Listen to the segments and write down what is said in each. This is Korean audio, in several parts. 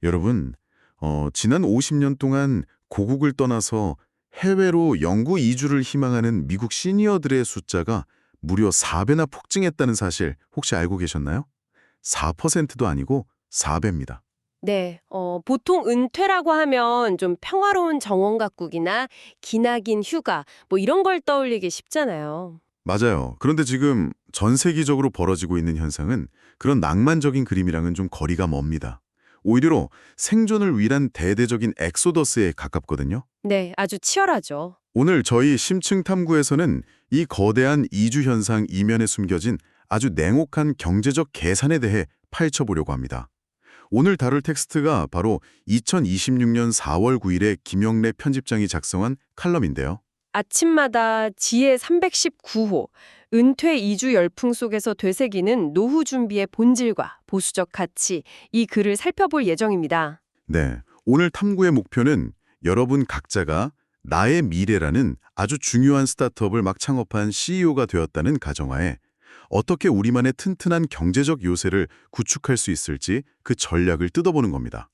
여러분, 지난 50년 동안 고국을 떠나서 해외로 영구 이주를 희망하는 미국 시니어들의 숫자가 무려 4배나 폭증했다는 사실 혹시 알고 계셨나요? 4%도 아니고 4배입니다. 네, 보통 은퇴라고 하면 좀 평화로운 정원 가꾸기나 기나긴 휴가, 뭐 이런 걸 떠올리기 쉽잖아요. 맞아요. 그런데 지금 전 세계적으로 벌어지고 있는 현상은 그런 낭만적인 그림이랑은 좀 거리가 멉니다. 오히려 생존을 위한 대대적인 엑소더스에 가깝거든요. 네, 아주 치열하죠. 오늘 저희 심층 탐구에서는 이 거대한 이주 현상 이면에 숨겨진 아주 냉혹한 경제적 계산에 대해 파헤쳐보려고 합니다. 오늘 다룰 텍스트가 바로 2026년 4월 9일에 김영래 편집장이 작성한 칼럼인데요. 아침마다 지혜 319호, 은퇴 이주 열풍 속에서 되새기는 노후 준비의 본질과 보수적 가치, 이 글을 살펴볼 예정입니다. 네, 오늘 탐구의 목표는 여러분 각자가 나의 미래라는 아주 중요한 스타트업을 막 창업한 CEO가 되었다는 가정하에 어떻게 우리만의 튼튼한 경제적 요새를 구축할 수 있을지 그 전략을 뜯어보는 겁니다.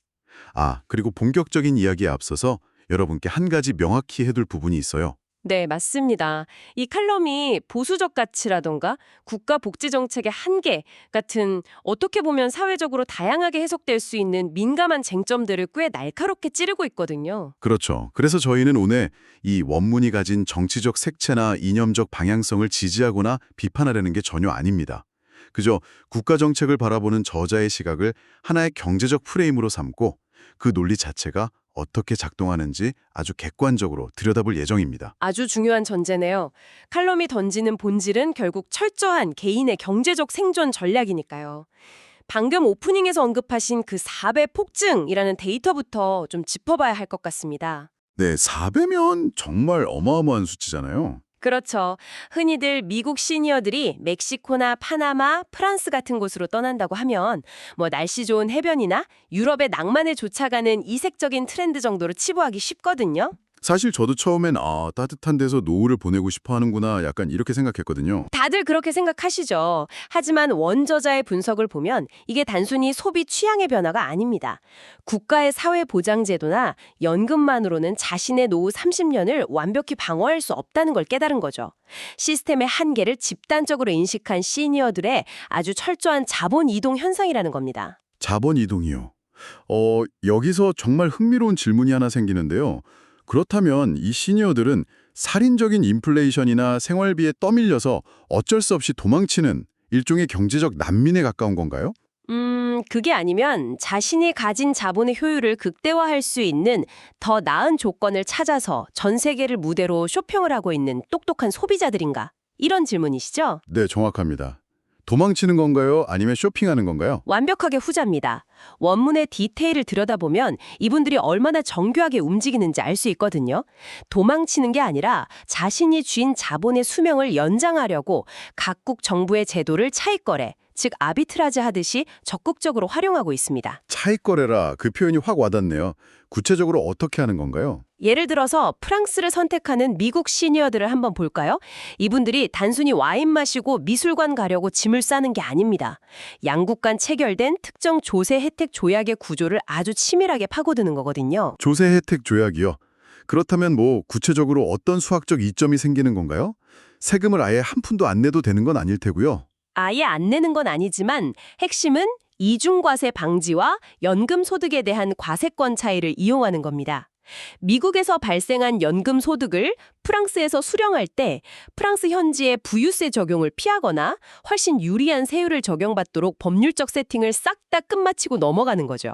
그리고 본격적인 이야기에 앞서서 여러분께 한 가지 명확히 해둘 부분이 있어요. 네, 맞습니다. 이 칼럼이 보수적 가치라던가 국가 복지 정책의 한계 같은 어떻게 보면 사회적으로 다양하게 해석될 수 있는 민감한 쟁점들을 꽤 날카롭게 찌르고 있거든요. 그렇죠. 그래서 저희는 오늘 이 원문이 가진 정치적 색채나 이념적 방향성을 지지하거나 비판하려는 게 전혀 아닙니다. 그저 국가 정책을 바라보는 저자의 시각을 하나의 경제적 프레임으로 삼고 그 논리 자체가 어떻게 작동하는지 아주 객관적으로 들여다볼 예정입니다. 아주 중요한 전제네요. 칼럼이 던지는 본질은 결국 철저한 개인의 경제적 생존 전략이니까요. 방금 오프닝에서 언급하신 그 4배 폭증이라는 데이터부터 좀 짚어봐야 할 것 같습니다. 네, 4배면 정말 어마어마한 수치잖아요. 그렇죠. 흔히들 미국 시니어들이 멕시코나 파나마, 프랑스 같은 곳으로 떠난다고 하면 뭐 날씨 좋은 해변이나 유럽의 낭만을 쫓아가는 이색적인 트렌드 정도로 치부하기 쉽거든요. 사실 저도 처음엔 따뜻한 데서 노후를 보내고 싶어 하는구나 약간 이렇게 생각했거든요. 다들 그렇게 생각하시죠. 하지만 원저자의 분석을 보면 이게 단순히 소비 취향의 변화가 아닙니다. 국가의 사회보장제도나 연금만으로는 자신의 노후 30년을 완벽히 방어할 수 없다는 걸 깨달은 거죠. 시스템의 한계를 집단적으로 인식한 시니어들의 아주 철저한 자본 이동 현상이라는 겁니다. 자본 이동이요. 여기서 정말 흥미로운 질문이 하나 생기는데요. 그렇다면 이 시니어들은 살인적인 인플레이션이나 생활비에 떠밀려서 어쩔 수 없이 도망치는 일종의 경제적 난민에 가까운 건가요? 그게 아니면 자신이 가진 자본의 효율을 극대화할 수 있는 더 나은 조건을 찾아서 전 세계를 무대로 쇼핑을 하고 있는 똑똑한 소비자들인가? 이런 질문이시죠? 네, 정확합니다. 도망치는 건가요? 아니면 쇼핑하는 건가요? 완벽하게 후자입니다. 원문의 디테일을 들여다보면 이분들이 얼마나 정교하게 움직이는지 알 수 있거든요. 도망치는 게 아니라 자신이 쥔 자본의 수명을 연장하려고 각국 정부의 제도를 차익거래, 즉 아비트라지 하듯이 적극적으로 활용하고 있습니다. 차익거래라 그 표현이 확 와닿네요. 구체적으로 어떻게 하는 건가요? 예를 들어서 프랑스를 선택하는 미국 시니어들을 한번 볼까요? 이분들이 단순히 와인 마시고 미술관 가려고 짐을 싸는 게 아닙니다. 양국 간 체결된 특정 조세 혜택 조약의 구조를 아주 치밀하게 파고드는 거거든요. 조세 혜택 조약이요. 그렇다면 구체적으로 어떤 수학적 이점이 생기는 건가요? 세금을 아예 한 푼도 안 내도 되는 건 아닐 테고요. 아예 안 내는 건 아니지만 핵심은 이중과세 방지와 연금 소득에 대한 과세권 차이를 이용하는 겁니다. 미국에서 발생한 연금 소득을 프랑스에서 수령할 때 프랑스 현지의 부유세 적용을 피하거나 훨씬 유리한 세율을 적용받도록 법률적 세팅을 싹 다 끝마치고 넘어가는 거죠.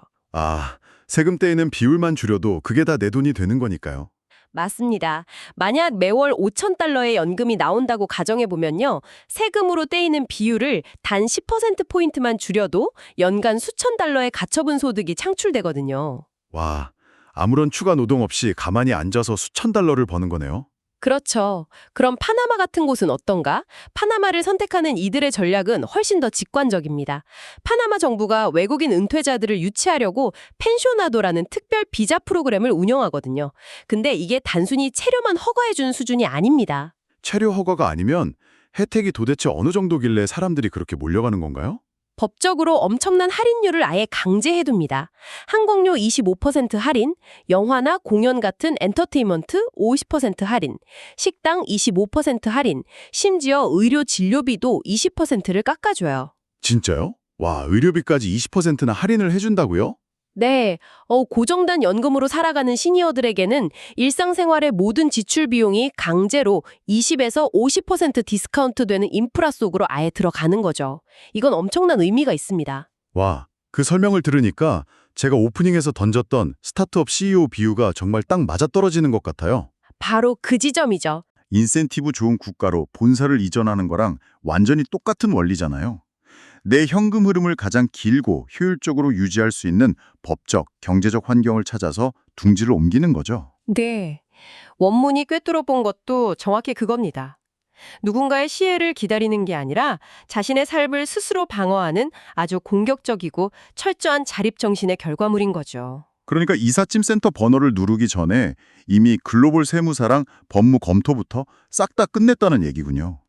세금 떼이는 비율만 줄여도 그게 다 내 돈이 되는 거니까요. 맞습니다. 만약 매월 5,000달러의 연금이 나온다고 가정해보면요. 세금으로 떼이는 비율을 단 10%포인트만 줄여도 연간 수천 달러의 가처분 소득이 창출되거든요. 와, 아무런 추가 노동 없이 가만히 앉아서 수천 달러를 버는 거네요. 그렇죠. 그럼 파나마 같은 곳은 어떤가? 파나마를 선택하는 이들의 전략은 훨씬 더 직관적입니다. 파나마 정부가 외국인 은퇴자들을 유치하려고 펜쇼나도라는 특별 비자 프로그램을 운영하거든요. 근데 이게 단순히 체류만 허가해주는 수준이 아닙니다. 체류 허가가 아니면 혜택이 도대체 어느 정도길래 사람들이 그렇게 몰려가는 건가요? 법적으로 엄청난 할인율을 아예 강제해둡니다. 항공료 25% 할인, 영화나 공연 같은 엔터테인먼트 50% 할인, 식당 25% 할인, 심지어 의료 진료비도 20%를 깎아줘요. 진짜요? 와, 의료비까지 20%나 할인을 해준다고요? 네, 고정된 연금으로 살아가는 시니어들에게는 일상생활의 모든 지출 비용이 강제로 20에서 50% 디스카운트 되는 인프라 속으로 아예 들어가는 거죠. 이건 엄청난 의미가 있습니다. 와, 그 설명을 들으니까 제가 오프닝에서 던졌던 스타트업 CEO 비유가 정말 딱 맞아떨어지는 것 같아요. 바로 그 지점이죠. 인센티브 좋은 국가로 본사를 이전하는 거랑 완전히 똑같은 원리잖아요. 내 현금 흐름을 가장 길고 효율적으로 유지할 수 있는 법적, 경제적 환경을 찾아서 둥지를 옮기는 거죠. 네. 원문이 꿰뚫어 본 것도 정확히 그겁니다. 누군가의 시혜를 기다리는 게 아니라 자신의 삶을 스스로 방어하는 아주 공격적이고 철저한 자립 정신의 결과물인 거죠. 그러니까 이삿짐 센터 번호를 누르기 전에 이미 글로벌 세무사랑 법무 검토부터 싹 다 끝냈다는 얘기군요.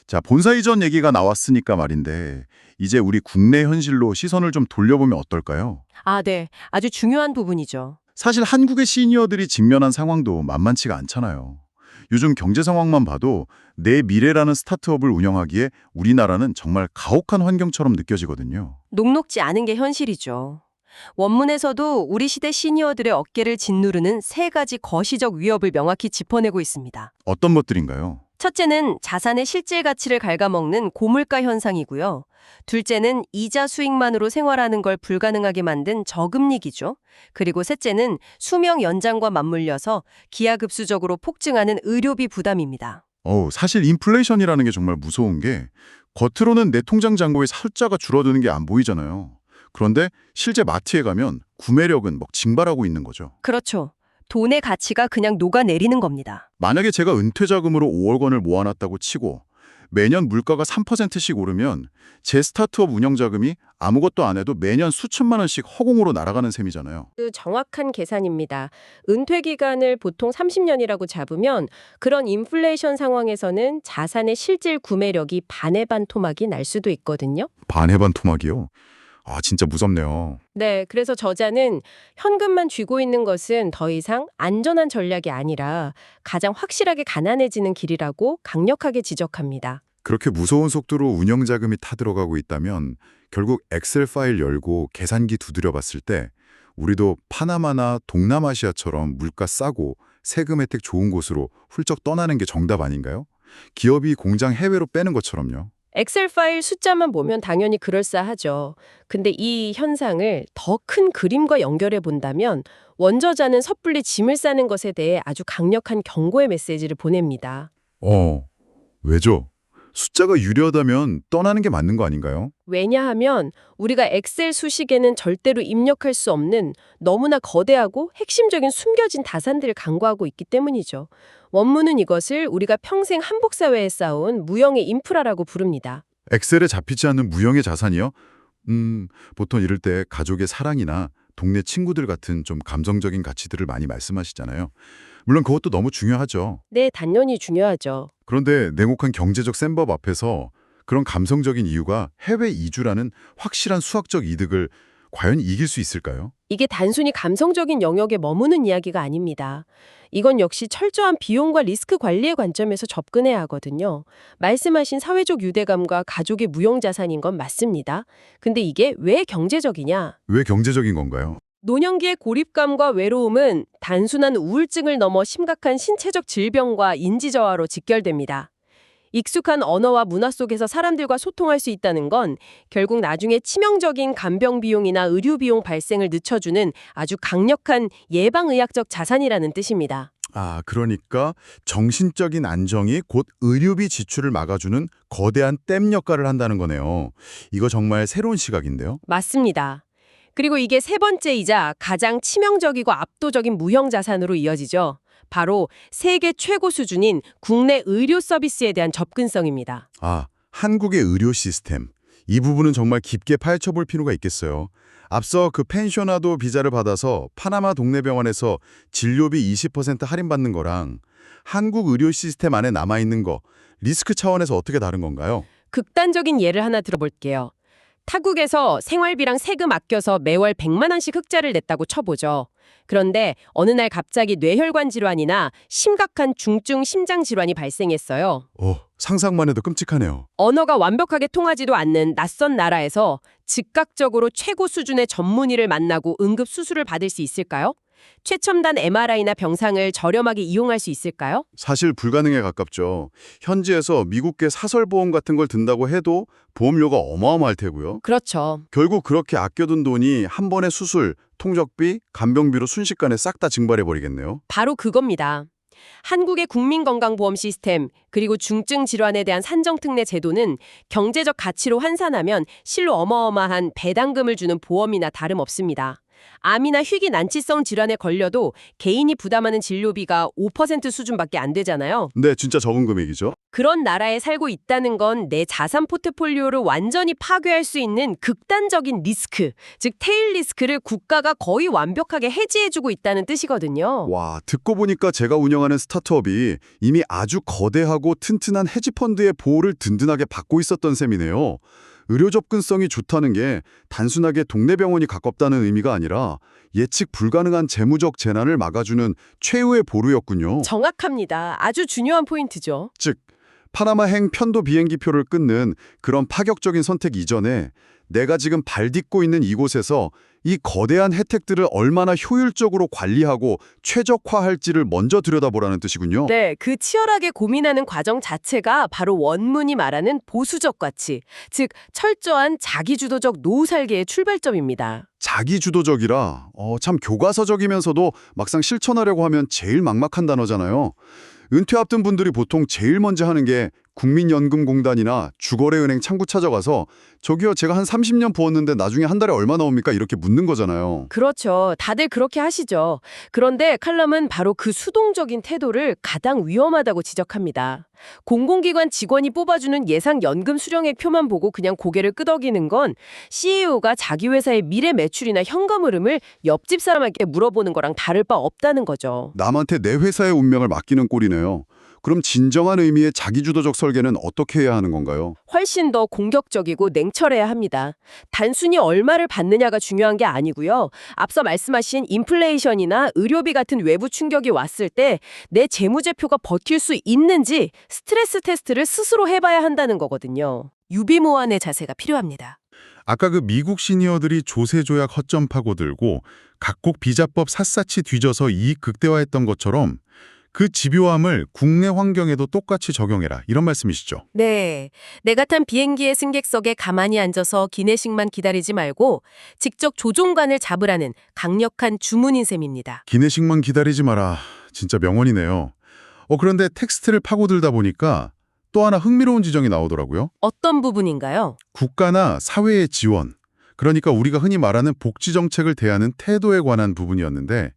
자, 본사 이전 얘기가 나왔으니까 말인데 이제 우리 국내 현실로 시선을 좀 돌려보면 어떨까요? 아, 네. 아주 중요한 부분이죠. 사실 한국의 시니어들이 직면한 상황도 만만치가 않잖아요. 요즘 경제 상황만 봐도 내 미래라는 스타트업을 운영하기에 우리나라는 정말 가혹한 환경처럼 느껴지거든요. 녹록지 않은 게 현실이죠. 원문에서도 우리 시대 시니어들의 어깨를 짓누르는 세 가지 거시적 위협을 명확히 짚어내고 있습니다. 어떤 것들인가요? 첫째는 자산의 실질 가치를 갉아먹는 고물가 현상이고요. 둘째는 이자 수익만으로 생활하는 걸 불가능하게 만든 저금리기죠. 그리고 셋째는 수명 연장과 맞물려서 기하급수적으로 폭증하는 의료비 부담입니다. 사실 인플레이션이라는 게 정말 무서운 게 겉으로는 내 통장 잔고의 숫자가 줄어드는 게 안 보이잖아요. 그런데 실제 마트에 가면 구매력은 막 증발하고 있는 거죠. 그렇죠. 돈의 가치가 그냥 녹아내리는 겁니다. 만약에 제가 은퇴 자금으로 5억 원을 모아놨다고 치고 매년 물가가 3%씩 오르면 제 스타트업 운영 자금이 아무것도 안 해도 매년 수천만 원씩 허공으로 날아가는 셈이잖아요. 그 정확한 계산입니다. 은퇴 기간을 보통 30년이라고 잡으면 그런 인플레이션 상황에서는 자산의 실질 구매력이 반의 반 토막이 날 수도 있거든요. 반의 반 토막이요? 아, 진짜 무섭네요. 네, 그래서 저자는 현금만 쥐고 있는 것은 더 이상 안전한 전략이 아니라 가장 확실하게 가난해지는 길이라고 강력하게 지적합니다. 그렇게 무서운 속도로 운영 자금이 타들어가고 있다면 결국 엑셀 파일 열고 계산기 두드려 봤을 때 우리도 파나마나 동남아시아처럼 물가 싸고 세금 혜택 좋은 곳으로 훌쩍 떠나는 게 정답 아닌가요? 기업이 공장 해외로 빼는 것처럼요. 엑셀 파일 숫자만 보면 당연히 그럴싸하죠. 근데 이 현상을 더 큰 그림과 연결해 본다면 원저자는 섣불리 짐을 싸는 것에 대해 아주 강력한 경고의 메시지를 보냅니다. 왜죠? 숫자가 유리하다면 떠나는 게 맞는 거 아닌가요? 왜냐하면 우리가 엑셀 수식에는 절대로 입력할 수 없는 너무나 거대하고 핵심적인 숨겨진 다산들을 간과하고 있기 때문이죠. 원문은 이것을 우리가 평생 한복사회에 쌓아온 무형의 인프라라고 부릅니다. 엑셀에 잡히지 않는 무형의 자산이요? 보통 이럴 때 가족의 사랑이나 동네 친구들 같은 좀 감성적인 가치들을 많이 말씀하시잖아요. 물론 그것도 너무 중요하죠. 네, 당연히 중요하죠. 그런데 냉혹한 경제적 셈법 앞에서 그런 감성적인 이유가 해외 이주라는 확실한 수학적 이득을 과연 이길 수 있을까요? 이게 단순히 감성적인 영역에 머무는 이야기가 아닙니다. 이건 역시 철저한 비용과 리스크 관리의 관점에서 접근해야 하거든요. 말씀하신 사회적 유대감과 가족의 무형자산인 건 맞습니다. 근데 이게 왜 경제적이냐? 왜 경제적인 건가요? 노년기의 고립감과 외로움은 단순한 우울증을 넘어 심각한 신체적 질병과 인지저하로 직결됩니다. 익숙한 언어와 문화 속에서 사람들과 소통할 수 있다는 건 결국 나중에 치명적인 간병 비용이나 의료 비용 발생을 늦춰주는 아주 강력한 예방의학적 자산이라는 뜻입니다. 아, 그러니까 정신적인 안정이 곧 의료비 지출을 막아주는 거대한 댐 역할을 한다는 거네요. 이거 정말 새로운 시각인데요. 맞습니다. 그리고 이게 세 번째이자 가장 치명적이고 압도적인 무형 자산으로 이어지죠. 바로 세계 최고 수준인 국내 의료 서비스에 대한 접근성입니다. 아, 한국의 의료 시스템. 이 부분은 정말 깊게 파헤쳐볼 필요가 있겠어요. 앞서 그 펜셔나도 비자를 받아서 파나마 동네 병원에서 진료비 20% 할인받는 거랑 한국 의료 시스템 안에 남아있는 거, 리스크 차원에서 어떻게 다른 건가요? 극단적인 예를 하나 들어볼게요. 타국에서 생활비랑 세금 아껴서 매월 100만 원씩 흑자를 냈다고 쳐보죠. 그런데 어느 날 갑자기 뇌혈관 질환이나 심각한 중증 심장 질환이 발생했어요. 상상만 해도 끔찍하네요. 언어가 완벽하게 통하지도 않는 낯선 나라에서 즉각적으로 최고 수준의 전문의를 만나고 응급 수술을 받을 수 있을까요? 최첨단 MRI나 병상을 저렴하게 이용할 수 있을까요? 사실 불가능에 가깝죠. 현지에서 미국계 사설보험 같은 걸 든다고 해도 보험료가 어마어마할 테고요. 그렇죠. 결국 그렇게 아껴둔 돈이 한 번의 수술, 통적비, 간병비로 순식간에 싹 다 증발해버리겠네요. 바로 그겁니다. 한국의 국민건강보험 시스템 그리고 중증 질환에 대한 산정특례 제도는 경제적 가치로 환산하면 실로 어마어마한 배당금을 주는 보험이나 다름없습니다. 암이나 희귀 난치성 질환에 걸려도 개인이 부담하는 진료비가 5% 수준밖에 안 되잖아요. 네, 진짜 적은 금액이죠. 그런 나라에 살고 있다는 건 내 자산 포트폴리오를 완전히 파괴할 수 있는 극단적인 리스크, 즉 테일 리스크를 국가가 거의 완벽하게 해지해주고 있다는 뜻이거든요. 와, 듣고 보니까 제가 운영하는 스타트업이 이미 아주 거대하고 튼튼한 헤지펀드의 보호를 든든하게 받고 있었던 셈이네요. 의료 접근성이 좋다는 게 단순하게 동네 병원이 가깝다는 의미가 아니라 예측 불가능한 재무적 재난을 막아주는 최후의 보루였군요. 정확합니다. 아주 중요한 포인트죠. 즉, 파나마행 편도 비행기표를 끊는 그런 파격적인 선택 이전에 내가 지금 발 딛고 있는 이곳에서 이 거대한 혜택들을 얼마나 효율적으로 관리하고 최적화할지를 먼저 들여다보라는 뜻이군요. 네, 그 치열하게 고민하는 과정 자체가 바로 원문이 말하는 보수적 가치, 즉 철저한 자기주도적 노후 설계의 출발점입니다. 자기주도적이라 참 교과서적이면서도 막상 실천하려고 하면 제일 막막한 단어잖아요. 은퇴 앞둔 분들이 보통 제일 먼저 하는 게 국민연금공단이나 주거래은행 창구 찾아가서 저기요, 제가 한 30년 부었는데 나중에 한 달에 얼마 나옵니까? 이렇게 묻는 거잖아요. 그렇죠. 다들 그렇게 하시죠. 그런데 칼럼은 바로 그 수동적인 태도를 가장 위험하다고 지적합니다. 공공기관 직원이 뽑아주는 예상 연금 수령액 표만 보고 그냥 고개를 끄덕이는 건 CEO가 자기 회사의 미래 매출이나 현금 흐름을 옆집 사람에게 물어보는 거랑 다를 바 없다는 거죠. 남한테 내 회사의 운명을 맡기는 꼴이네요. 그럼 진정한 의미의 자기주도적 설계는 어떻게 해야 하는 건가요? 훨씬 더 공격적이고 냉철해야 합니다. 단순히 얼마를 받느냐가 중요한 게 아니고요. 앞서 말씀하신 인플레이션이나 의료비 같은 외부 충격이 왔을 때 내 재무제표가 버틸 수 있는지 스트레스 테스트를 스스로 해봐야 한다는 거거든요. 유비무환의 자세가 필요합니다. 아까 그 미국 시니어들이 조세조약 허점 파고들고 각국 비자법 샅샅이 뒤져서 이익 극대화했던 것처럼 그 집요함을 국내 환경에도 똑같이 적용해라, 이런 말씀이시죠? 네. 내가 탄 비행기의 승객석에 가만히 앉아서 기내식만 기다리지 말고 직접 조종관을 잡으라는 강력한 주문인 셈입니다. 기내식만 기다리지 마라. 진짜 명언이네요. 그런데 텍스트를 파고들다 보니까 또 하나 흥미로운 지적이 나오더라고요. 어떤 부분인가요? 국가나 사회의 지원, 그러니까 우리가 흔히 말하는 복지 정책을 대하는 태도에 관한 부분이었는데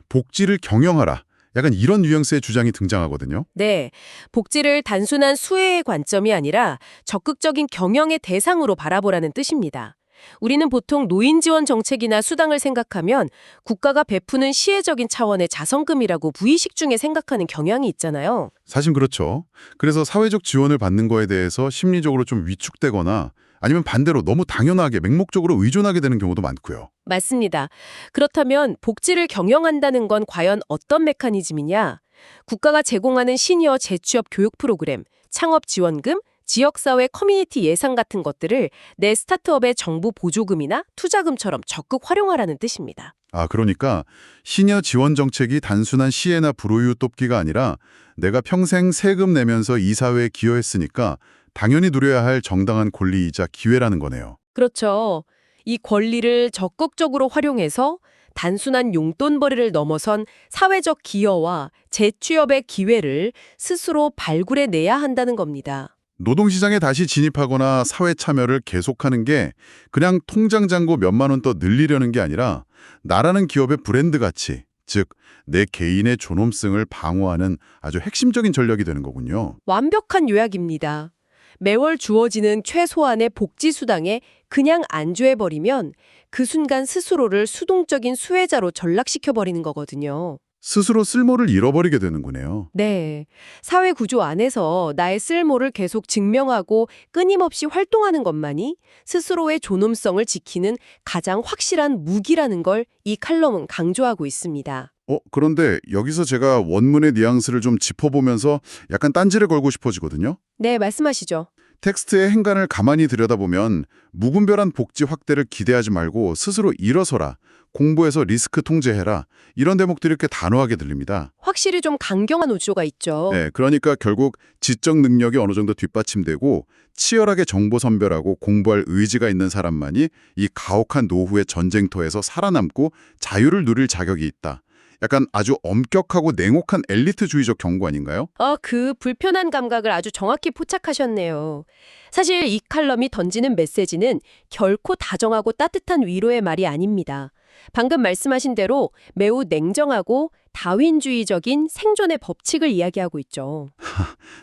복지를 경영하라. 약간 이런 뉘앙스의 주장이 등장하거든요. 네, 복지를 단순한 수혜의 관점이 아니라 적극적인 경영의 대상으로 바라보라는 뜻입니다. 우리는 보통 노인 지원 정책이나 수당을 생각하면 국가가 베푸는 시혜적인 차원의 자성금이라고 무의식 중에 생각하는 경향이 있잖아요. 사실 그렇죠. 그래서 사회적 지원을 받는 거에 대해서 심리적으로 좀 위축되거나 아니면 반대로 너무 당연하게 맹목적으로 의존하게 되는 경우도 많고요. 맞습니다. 그렇다면 복지를 경영한다는 건 과연 어떤 메커니즘이냐? 국가가 제공하는 시니어 재취업 교육 프로그램, 창업 지원금, 지역사회 커뮤니티 예산 같은 것들을 내 스타트업의 정부 보조금이나 투자금처럼 적극 활용하라는 뜻입니다. 그러니까 시니어 지원 정책이 단순한 시혜나 불우이웃 돕기가 아니라 내가 평생 세금 내면서 이 사회에 기여했으니까 당연히 누려야 할 정당한 권리이자 기회라는 거네요. 그렇죠. 이 권리를 적극적으로 활용해서 단순한 용돈벌이를 넘어선 사회적 기여와 재취업의 기회를 스스로 발굴해내야 한다는 겁니다. 노동시장에 다시 진입하거나 사회 참여를 계속하는 게 그냥 통장 잔고 몇만 원 더 늘리려는 게 아니라 나라는 기업의 브랜드 가치, 즉 내 개인의 존엄성을 방어하는 아주 핵심적인 전략이 되는 거군요. 완벽한 요약입니다. 매월 주어지는 최소한의 복지수당에 그냥 안주해버리면 그 순간 스스로를 수동적인 수혜자로 전락시켜버리는 거거든요. 스스로 쓸모를 잃어버리게 되는 거네요. 네. 사회 구조 안에서 나의 쓸모를 계속 증명하고 끊임없이 활동하는 것만이 스스로의 존엄성을 지키는 가장 확실한 무기라는 걸 이 칼럼은 강조하고 있습니다. 그런데 여기서 제가 원문의 뉘앙스를 좀 짚어보면서 약간 딴지를 걸고 싶어지거든요. 네, 말씀하시죠. 텍스트의 행간을 가만히 들여다보면 무분별한 복지 확대를 기대하지 말고 스스로 일어서라, 공부해서 리스크 통제해라, 이런 대목들이 이렇게 단호하게 들립니다. 확실히 좀 강경한 노조가 있죠. 네, 그러니까 결국 지적 능력이 어느 정도 뒷받침되고 치열하게 정보 선별하고 공부할 의지가 있는 사람만이 이 가혹한 노후의 전쟁터에서 살아남고 자유를 누릴 자격이 있다. 약간 아주 엄격하고 냉혹한 엘리트주의적 경고 아닌가요? 그 불편한 감각을 아주 정확히 포착하셨네요. 사실 이 칼럼이 던지는 메시지는 결코 다정하고 따뜻한 위로의 말이 아닙니다. 방금 말씀하신 대로 매우 냉정하고 다윈주의적인 생존의 법칙을 이야기하고 있죠.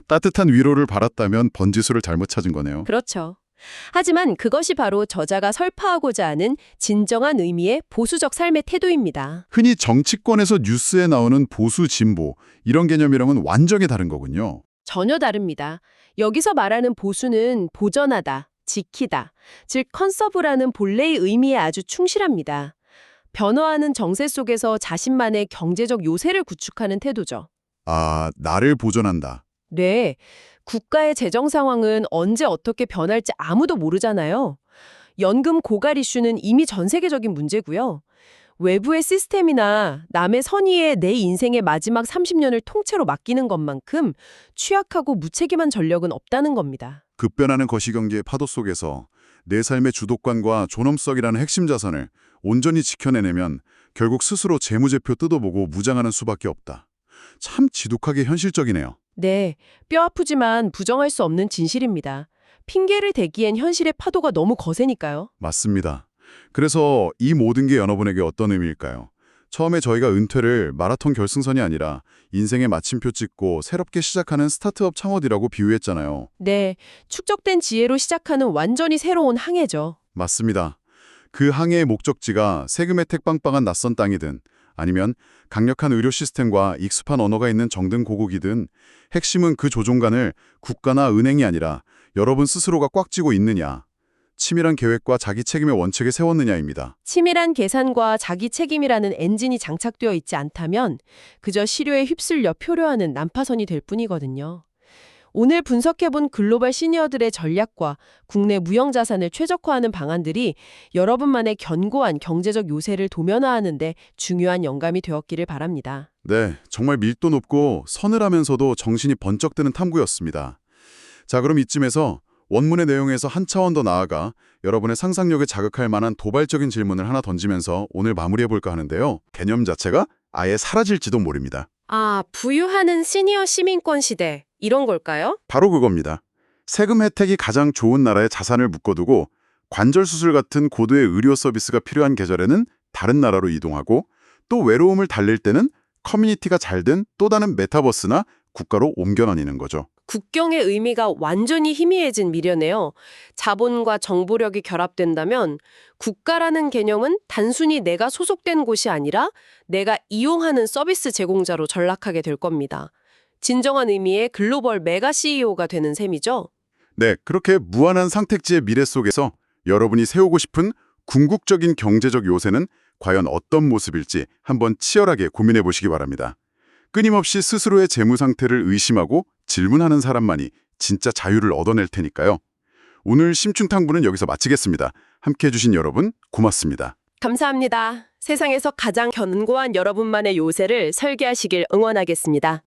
따뜻한 위로를 바랐다면 번지수를 잘못 찾은 거네요. 그렇죠. 하지만 그것이 바로 저자가 설파하고자 하는 진정한 의미의 보수적 삶의 태도입니다. 흔히 정치권에서 뉴스에 나오는 보수 진보 이런 개념이랑은 완전히 다른 거군요. 전혀 다릅니다. 여기서 말하는 보수는 보전하다, 지키다, 즉 컨서브라는 본래의 의미에 아주 충실합니다. 변화하는 정세 속에서 자신만의 경제적 요새를 구축하는 태도죠. 나를 보존한다. 네, 국가의 재정 상황은 언제 어떻게 변할지 아무도 모르잖아요. 연금 고갈 이슈는 이미 전 세계적인 문제고요. 외부의 시스템이나 남의 선의에 내 인생의 마지막 30년을 통째로 맡기는 것만큼 취약하고 무책임한 전력은 없다는 겁니다. 급변하는 거시경제의 파도 속에서 내 삶의 주도권과 존엄성이라는 핵심 자산을 온전히 지켜내려면 결국 스스로 재무제표 뜯어보고 무장하는 수밖에 없다. 참 지독하게 현실적이네요. 네, 뼈아프지만 부정할 수 없는 진실입니다. 핑계를 대기엔 현실의 파도가 너무 거세니까요. 맞습니다. 그래서 이 모든 게 여러분에게 어떤 의미일까요? 처음에 저희가 은퇴를 마라톤 결승선이 아니라 인생의 마침표 찍고 새롭게 시작하는 스타트업 창업이라고 비유했잖아요. 네, 축적된 지혜로 시작하는 완전히 새로운 항해죠. 맞습니다. 그 항해의 목적지가 세금 혜택 빵빵한 낯선 땅이든 아니면 강력한 의료 시스템과 익숙한 언어가 있는 정든 고국이든 핵심은 그 조종간을 국가나 은행이 아니라 여러분 스스로가 꽉 쥐고 있느냐, 치밀한 계획과 자기 책임의 원칙을 세웠느냐입니다. 치밀한 계산과 자기 책임이라는 엔진이 장착되어 있지 않다면 그저 시료에 휩쓸려 표류하는 난파선이 될 뿐이거든요. 오늘 분석해본 글로벌 시니어들의 전략과 국내 무형자산을 최적화하는 방안들이 여러분만의 견고한 경제적 요새를 도면화하는 데 중요한 영감이 되었기를 바랍니다. 네, 정말 밀도 높고 서늘하면서도 정신이 번쩍 드는 탐구였습니다. 자, 그럼 이쯤에서 원문의 내용에서 한 차원 더 나아가 여러분의 상상력을 자극할 만한 도발적인 질문을 하나 던지면서 오늘 마무리해볼까 하는데요. 개념 자체가 아예 사라질지도 모릅니다. 부유하는 시니어 시민권 시대, 이런 걸까요? 바로 그겁니다. 세금 혜택이 가장 좋은 나라에 자산을 묶어두고 관절 수술 같은 고도의 의료 서비스가 필요한 계절에는 다른 나라로 이동하고 또 외로움을 달랠 때는 커뮤니티가 잘된 또 다른 메타버스나 국가로 옮겨 다니는 거죠. 국경의 의미가 완전히 희미해진 미래네요. 자본과 정보력이 결합된다면 국가라는 개념은 단순히 내가 소속된 곳이 아니라 내가 이용하는 서비스 제공자로 전락하게 될 겁니다. 진정한 의미의 글로벌 메가 CEO가 되는 셈이죠. 네, 그렇게 무한한 상택지의 미래 속에서 여러분이 세우고 싶은 궁극적인 경제적 요새는 과연 어떤 모습일지 한번 치열하게 고민해 보시기 바랍니다. 끊임없이 스스로의 재무 상태를 의심하고 질문하는 사람만이 진짜 자유를 얻어낼 테니까요. 오늘 심층탐구는 여기서 마치겠습니다. 함께해 주신 여러분 고맙습니다. 감사합니다. 세상에서 가장 견고한 여러분만의 요새를 설계하시길 응원하겠습니다.